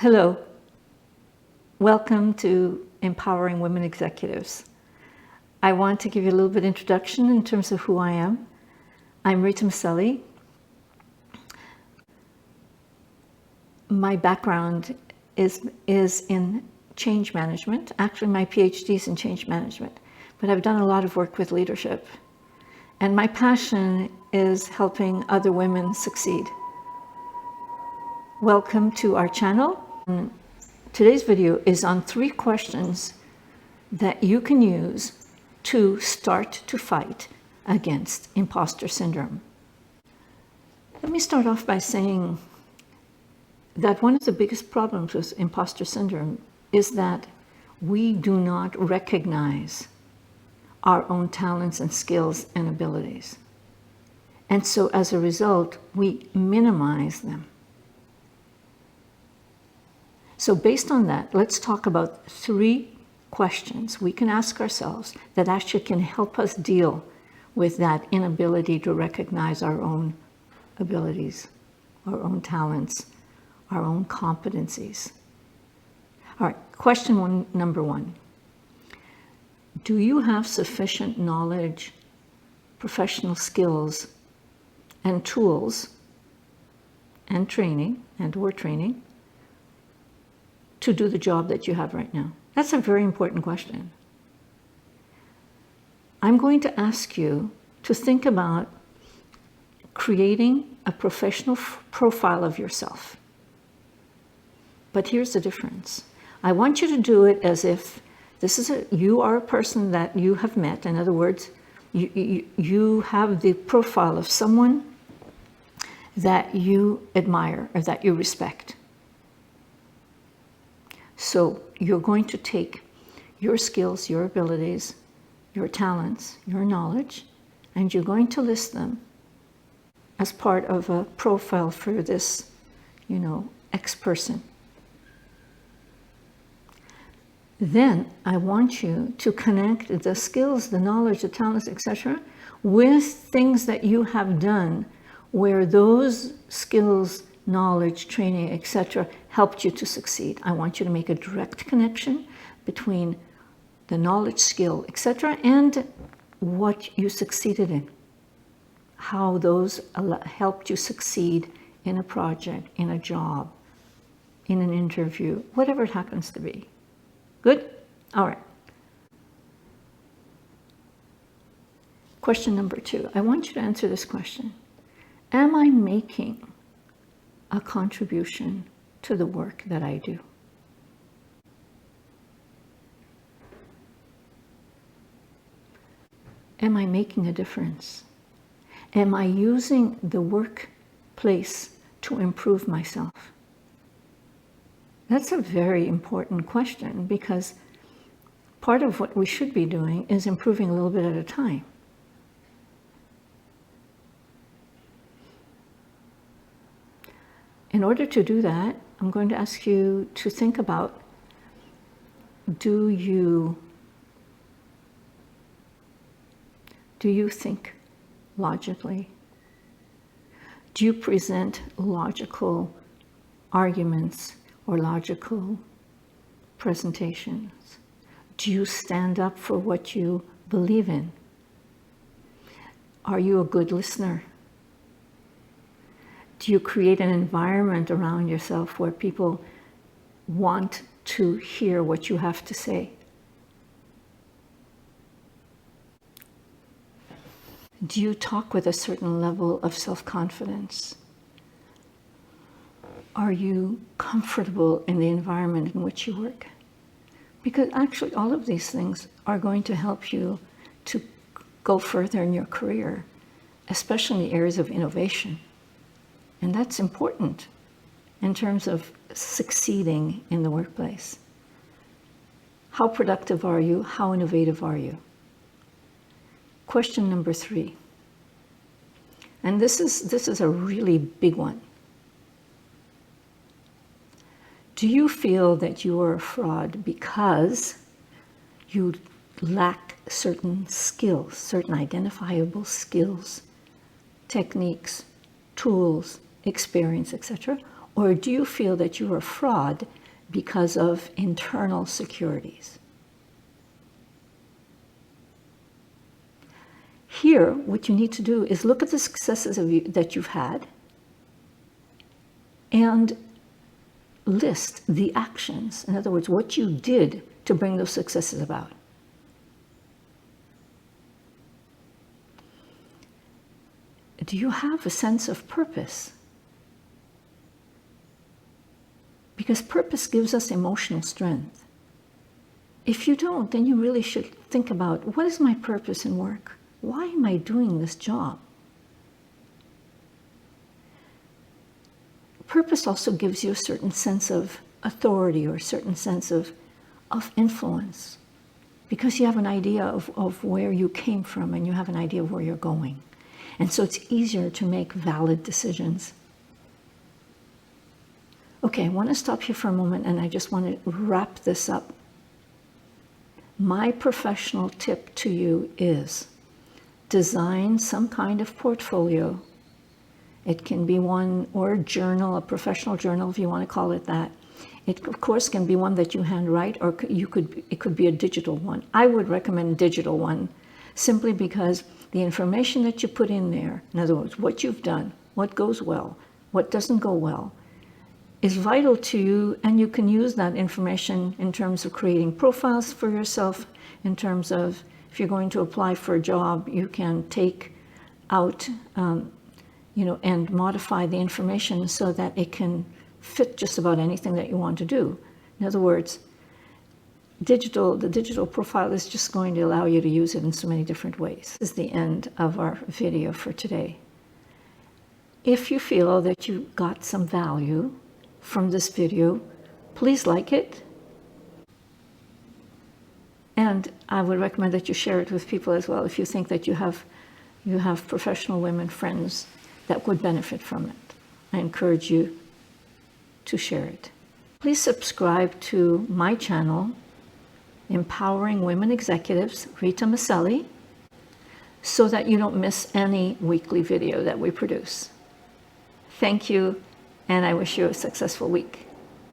Hello, welcome to Empowering Women Executives. I want to give you a little bit of introduction in terms of who I am. I'm Rita Maselli. My background is in change management. Actually, my PhD is in change management, but I've done a lot of work with leadership. And my passion is helping other women succeed. Welcome to our channel. Today's video is on 3 questions that you can use to start to fight against imposter syndrome. Let me start off by saying that one of the biggest problems with imposter syndrome is that we do not recognize our own talents and skills and abilities. And so as a result, we minimize them. So based on that, let's talk about 3 questions we can ask ourselves that actually can help us deal with that inability to recognize our own abilities, our own talents, our own competencies. All right, question number 1. Do you have sufficient knowledge, professional skills, and tools, and training, or training, to do the job that you have right now? That's a very important question. I'm going to ask you to think about creating a professional profile of yourself. But here's the difference. I want you to do it as if you are a person that you have met. In other words, you have the profile of someone that you admire or that you respect. So you're going to take your skills, your abilities, your talents, your knowledge, and you're going to list them as part of a profile for this, X person. Then I want you to connect the skills, the knowledge, the talents, etc., with things that you have done where those skills, knowledge, training, etc., helped you to succeed. I want you to make a direct connection between the knowledge, skill, etc., and what you succeeded in. How those helped you succeed in a project, in a job, in an interview, whatever it happens to be. Good? All right. Question number 2. I want you to answer this question. Am I making a contribution to the work that I do? Am I making a difference? Am I using the workplace to improve myself? That's a very important question, because part of what we should be doing is improving a little bit at a time. In order to do that, I'm going to ask you to think about, do you think logically? Do you present logical arguments or logical presentations? Do you stand up for what you believe in? Are you a good listener? Do you create an environment around yourself where people want to hear what you have to say? Do you talk with a certain level of self-confidence? Are you comfortable in the environment in which you work? Because actually all of these things are going to help you to go further in your career, especially in the areas of innovation. And that's important in terms of succeeding in the workplace. How productive are you? How innovative are you? Question number 3. And this is a really big one. Do you feel that you are a fraud because you lack certain skills, certain identifiable skills, techniques, tools, experience, etc.? Or do you feel that you are a fraud because of internal securities? Here, what you need to do is look at the successes that you've had and list the actions. In other words, what you did to bring those successes about. Do you have a sense of purpose? Because purpose gives us emotional strength. If you don't, then you really should think about, what is my purpose in work? Why am I doing this job? Purpose also gives you a certain sense of authority or a certain sense of influence, because you have an idea of where you came from and you have an idea of where you're going. And so it's easier to make valid decisions. Okay, I want to stop here for a moment and I just want to wrap this up. My professional tip to you is design some kind of portfolio. It can be one, or a journal, a professional journal if you want to call it that. It of course can be one that you handwrite, or it could be a digital one. I would recommend a digital one, simply because the information that you put in there, in other words, what you've done, what goes well, what doesn't go well, is vital to you, and you can use that information in terms of creating profiles for yourself, in terms of if you're going to apply for a job, you can take out, and modify the information so that it can fit just about anything that you want to do. In other words, the digital profile is just going to allow you to use it in so many different ways. This is the end of our video for today. If you feel that you got some value from this video, please like it. And I would recommend that you share it with people as well if you think that you have professional women friends that would benefit from it. I encourage you to share it. Please subscribe to my channel, Empowering Women Executives, Rita Maselli, so that you don't miss any weekly video that we produce. Thank you, and I wish you a successful week.